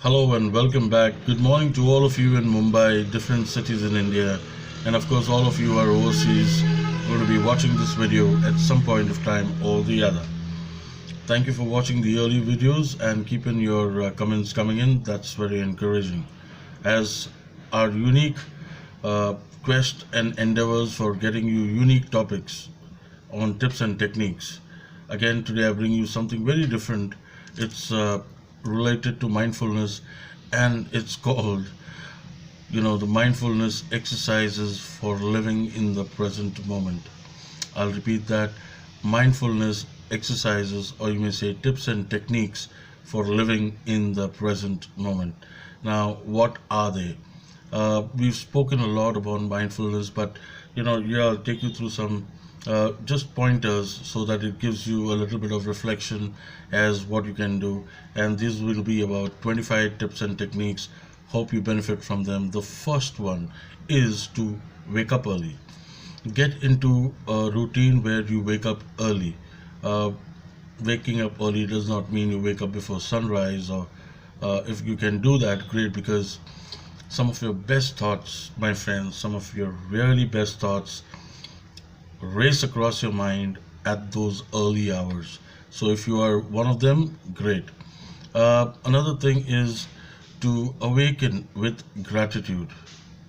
Hello and welcome back. Good morning to all of you in Mumbai, different cities in India, and of course, all of you are overseas going to be watching this video at some point of time or the other. Thank you for watching the early videos and keeping your comments coming in. That's very encouraging. As our unique quest and endeavors for getting you unique topics on tips and techniques. Again, today I bring you something very different. It's related to mindfulness, and it's called, the mindfulness exercises for living in the present moment. I'll repeat that: mindfulness exercises, or you may say tips and techniques for living in the present moment. Now, what are they? We've spoken a lot about mindfulness, but I'll take you through some just pointers so that it gives you a little bit of reflection as what you can do. And these will be about 25 tips and techniques. Hope you benefit from them. The first one is to wake up early. Get into a routine where you wake up early. Waking up early does not mean you wake up before sunrise, or if you can do that, great, because some of your best thoughts, my friends, some of your really best thoughts race across your mind at those early hours. So if you are one of them, great. Another thing is to awaken with gratitude.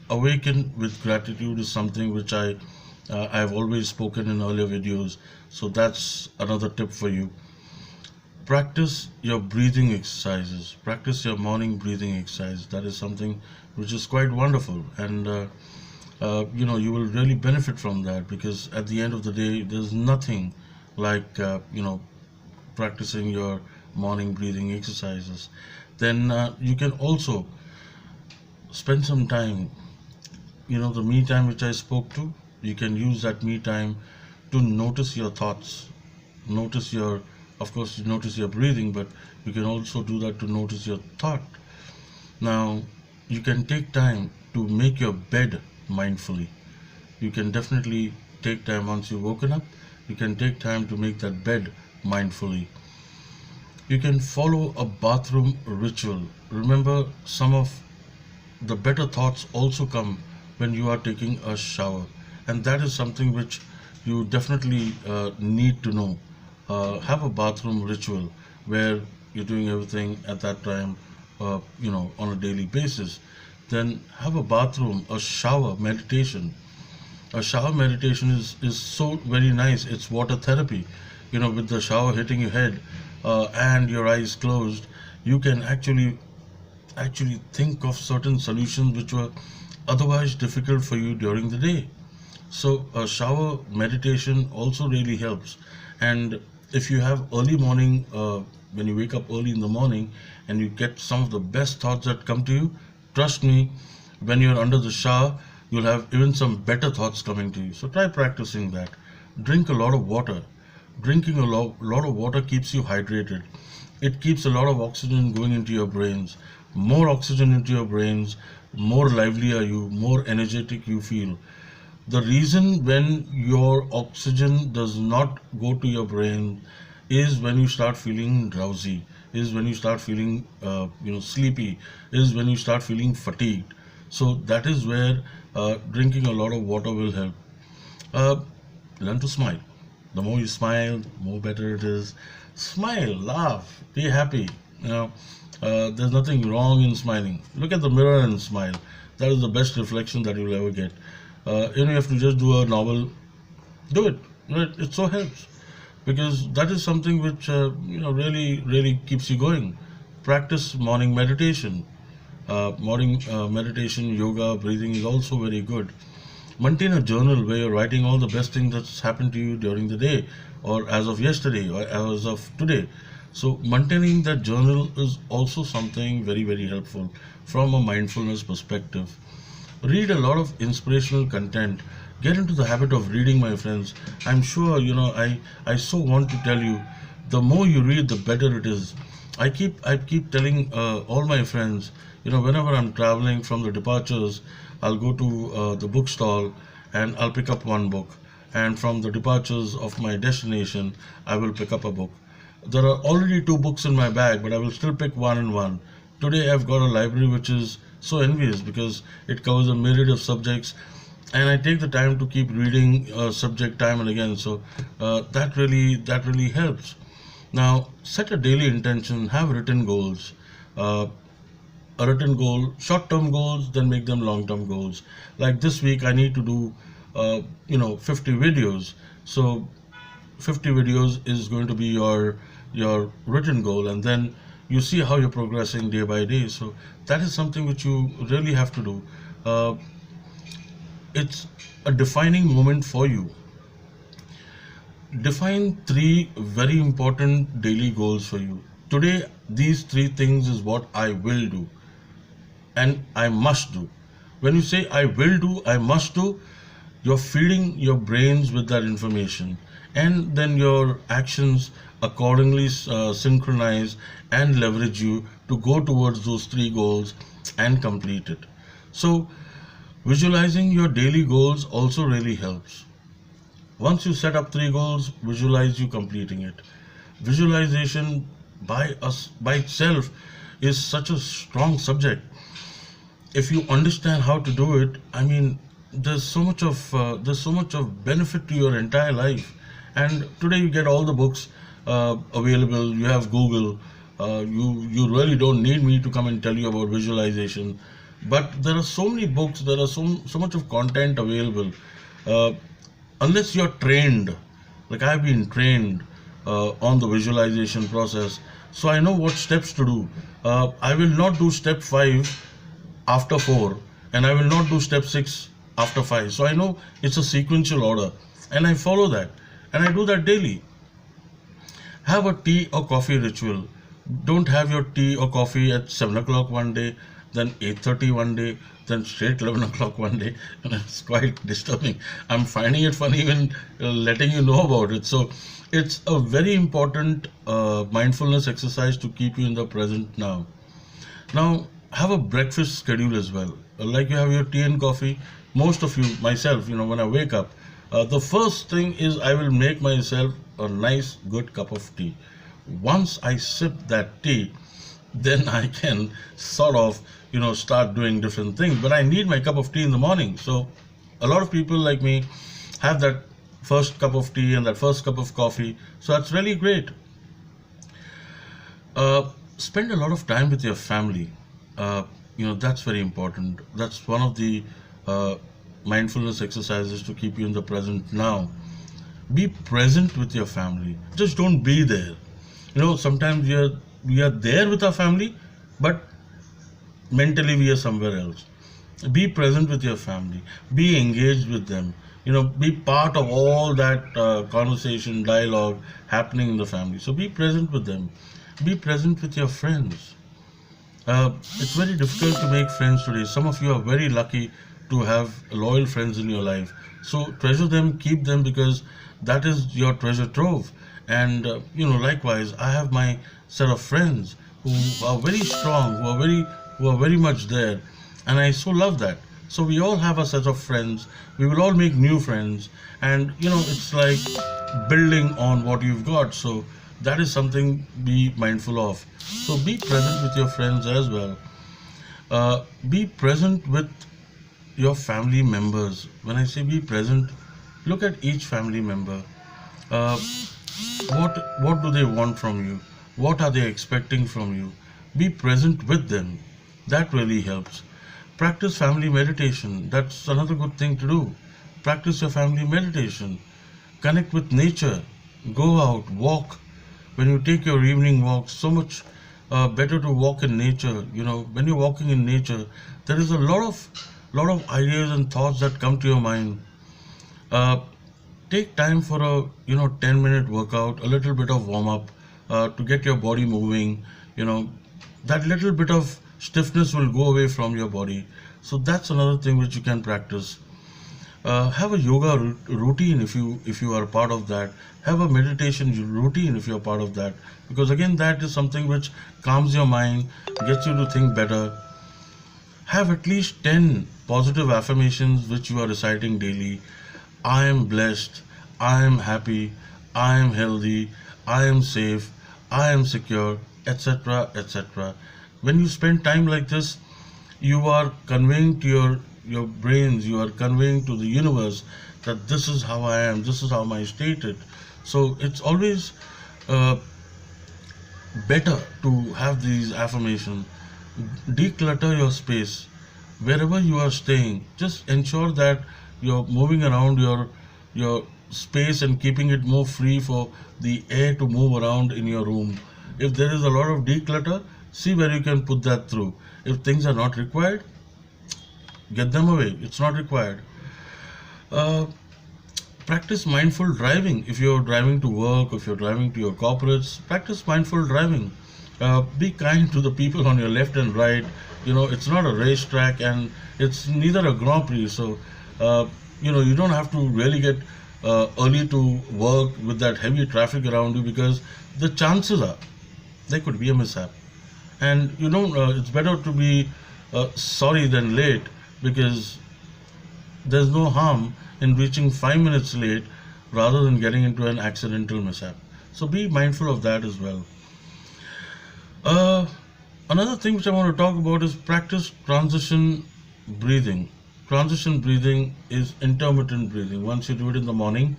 Awaken with gratitude is something which I've always spoken in earlier videos. So that's another tip for you. Practice your breathing exercises. Practice your morning breathing exercise. That is something which is quite wonderful, and you will really benefit from that, because at the end of the day, there's nothing like practicing your morning breathing exercises. Then you can also spend some time, the me time which I spoke to. You can use that me time to notice your thoughts, notice your breathing, but you can also do that to notice your thought. Now, you can take time to make your bed mindfully. You can definitely take time once you've woken up. You can take time to make that bed mindfully. You can follow a bathroom ritual. Remember, some of the better thoughts also come when you are taking a shower, and that is something which you definitely need to know. Have a bathroom ritual where you're doing everything at that time, on a daily basis. Then have a shower meditation. A shower meditation is so very nice. It's water therapy. With the shower hitting your head and your eyes closed, you can actually think of certain solutions which were otherwise difficult for you during the day. So a shower meditation also really helps. And if you have early morning, when you wake up early in the morning and you get some of the best thoughts that come to you, trust me, when you're under the shower, you'll have even some better thoughts coming to you. So try practicing that. Drink a lot of water. Drinking a lot of water keeps you hydrated. It keeps a lot of oxygen going into your brains. More oxygen into your brains, more lively are you, more energetic you feel. The reason when your oxygen does not go to your brain is when you start feeling drowsy, is when you start feeling sleepy, is when you start feeling fatigued. So that is where drinking a lot of water will help. Learn to smile. The more you smile, the more better it is. Smile, laugh, be happy. There's nothing wrong in smiling. Look at the mirror and smile. That is the best reflection that you'll ever get. You have to just do a novel, do it. It so helps, because that is something which really keeps you going. Practice morning meditation. Meditation, yoga, breathing is also very good. Maintain a journal where you're writing all the best things that's happened to you during the day, or as of yesterday, or as of today. So maintaining that journal is also something very, very helpful from a mindfulness perspective. Read a lot of inspirational content. Get into the habit of reading, my friends. I'm sure, I so want to tell you, the more you read, the better it is. I keep telling all my friends, whenever I'm traveling from the departures, I'll go to the bookstall and I'll pick up one book. And from the departures of my destination, I will pick up a book. There are already two books in my bag, but I will still pick one and one. Today I've got a library which is so envious because it covers a myriad of subjects, and I take the time to keep reading a subject time and again. So that really helps. Now, set a daily intention, have written goals. Uh, a written goal, short-term goals, then make them long-term goals. Like this week, I need to do, 50 videos. So 50 videos is going to be your written goal, and then you see how you're progressing day by day. So that is something which you really have to do. Uh, it's a defining moment for you. Define three very important daily goals for you. Today, these three things is what I will do and I must do. When you say I will do, I must do, you're feeding your brains with that information, and then your actions accordingly synchronize and leverage you to go towards those three goals and complete it. So, visualizing your daily goals also really helps. Once you set up three goals, visualize you completing it. Visualization by itself is such a strong subject. If you understand how to do it, I mean, there's so much of benefit to your entire life. And today you get all the books available. You have Google. You really don't need me to come and tell you about visualization. But there are so many books. There are so much of content available. Uh, Unless you're trained, like I've been trained on the visualization process, so I know what steps to do. I will not do step 5 after 4, and I will not do step 6 after 5. So I know it's a sequential order, and I follow that, and I do that daily. Have a tea or coffee ritual. Don't have your tea or coffee at 7 o'clock one day, then 8:30 one day, then straight 11 o'clock one day. And it's quite disturbing. I'm finding it funny even letting you know about it. So it's a very important mindfulness exercise to keep you in the present now. Now, have a breakfast schedule as well. Like you have your tea and coffee. Most of you, myself, when I wake up, the first thing is I will make myself a nice, good cup of tea. Once I sip that tea, then I can sort of, start doing different things. But I need my cup of tea in the morning. So a lot of people like me have that first cup of tea and that first cup of coffee. So that's really great. Spend a lot of time with your family. That's very important. That's one of the mindfulness exercises to keep you in the present now. Be present with your family. Just don't be there. Sometimes we are there with our family, but mentally we are somewhere else. Be present with your family. Be engaged with them. Be part of all that conversation, dialogue happening in the family. So be present with them. Be present with your friends. It's very difficult to make friends today. Some of you are very lucky to have loyal friends in your life. So treasure them, keep them, because that is your treasure trove. And likewise, I have my set of friends who are very strong, who are very much there, and I so love that. So we all have a set of friends. We will all make new friends, and it's like building on what you've got. So that is something be mindful of. So be present with your friends as well. Be present with your family members. When I say be present, look at each family member. Uh, what do they want from you? What are they expecting from you? Be present with them. That really helps. Practice family meditation. That's another good thing to do. Practice your family meditation. Connect with nature. Go out, walk. When you take your evening walk, so much better to walk in nature. When you're walking in nature, there is a lot of ideas and thoughts that come to your mind. Uh, Take time for a 10-minute workout, a little bit of warm up to get your body moving. That little bit of stiffness will go away from your body. So that's another thing which you can practice. Have a yoga routine if you are part of that. Have a meditation routine if you are part of that, because again that is something which calms your mind, gets you to think better. Have at least 10 positive affirmations which you are reciting daily. I am blessed, I am happy, I am healthy, I am safe, I am secure, etc. etc. When you spend time like this, you are conveying to your brains, you are conveying to the universe that this is how I am, this is how my state is. So it's always better to have these affirmations. Declutter your space. Wherever you are staying, just ensure that you're moving around your space and keeping it more free for the air to move around in your room. If there is a lot of declutter, see where you can put that through. If things are not required, get them away. It's not required. Uh, Practice mindful driving. If you're driving to work, if you're driving to your corporates, practice mindful driving. Be kind to the people on your left and right. It's not a racetrack, and it's neither a Grand Prix. So you don't have to really get early to work with that heavy traffic around you, because the chances are there could be a mishap. And it's better to be sorry than late, because there's no harm in reaching 5 minutes late rather than getting into an accidental mishap. So be mindful of that as well. Another thing which I want to talk about is practice transition breathing. Transition breathing is intermittent breathing. Once you do it in the morning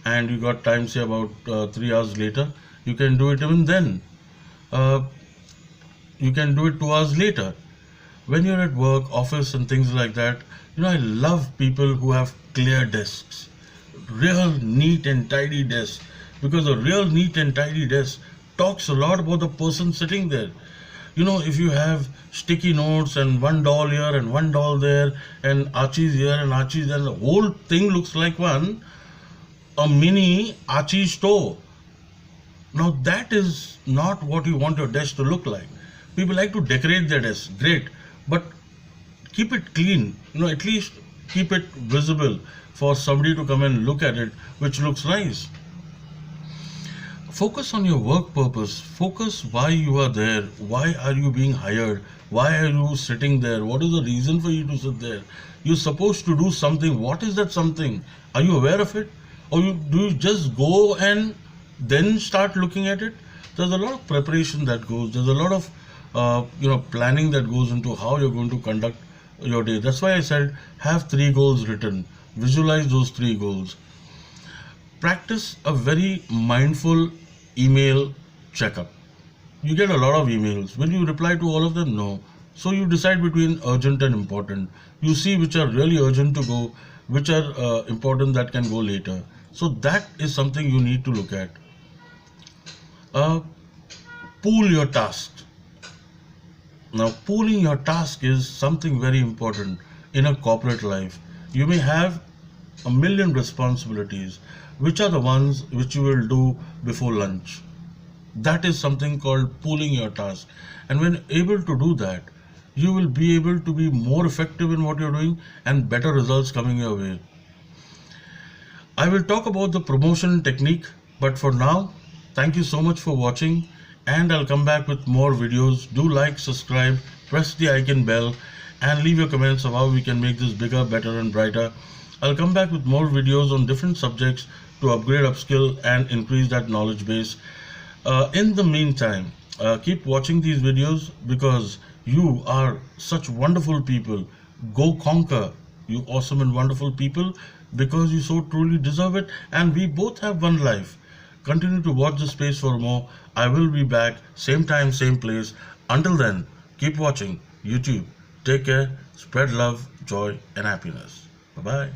and you got time, say about 3 hours later, you can do it even then. You can do it 2 hours later. When you're at work, office and things like that, I love people who have clear desks, real neat and tidy desks, because a real neat and tidy desk talks a lot about the person sitting there. If you have sticky notes and one doll here and one doll there and Archie's here and Archie's there, the whole thing looks like a mini Archie store. Now that is not what you want your desk to look like. People like to decorate their desk, great, but keep it clean. At least keep it visible for somebody to come and look at it, which looks nice. Focus on your work purpose. Focus why you are there. Why are you being hired? Why are you sitting there? What is the reason for you to sit there? You're supposed to do something. What is that something? Are you aware of it? Or do you just go and then start looking at it? There's a lot of preparation that goes. There's a lot of planning that goes into how you're going to conduct your day. That's why I said have 3 goals written. Visualize those 3 goals. Practice a very mindful email checkup. You get a lot of emails. Will you reply to all of them? No. So you decide between urgent and important. You see which are really urgent to go, which are important that can go later. So that is something you need to look at. Pool your tasks. Now, pooling your task is something very important in a corporate life. You may have a million responsibilities. Which are the ones which you will do before lunch? That is something called pooling your task. And when able to do that, you will be able to be more effective in what you're doing and better results coming your way. I will talk about the promotion technique, but for now, thank you so much for watching, and I'll come back with more videos. Do like, subscribe, press the icon bell, and leave your comments of how we can make this bigger, better and brighter. I'll come back with more videos on different subjects to upgrade, upskill and increase that knowledge base. In the meantime, keep watching these videos, because you are such wonderful people. Go conquer, you awesome and wonderful people, because you so truly deserve it, and we both have one life. Continue to watch this space for more. I will be back, same time, same place. Until then, keep watching YouTube. Take care, spread love, joy and happiness. Bye-bye.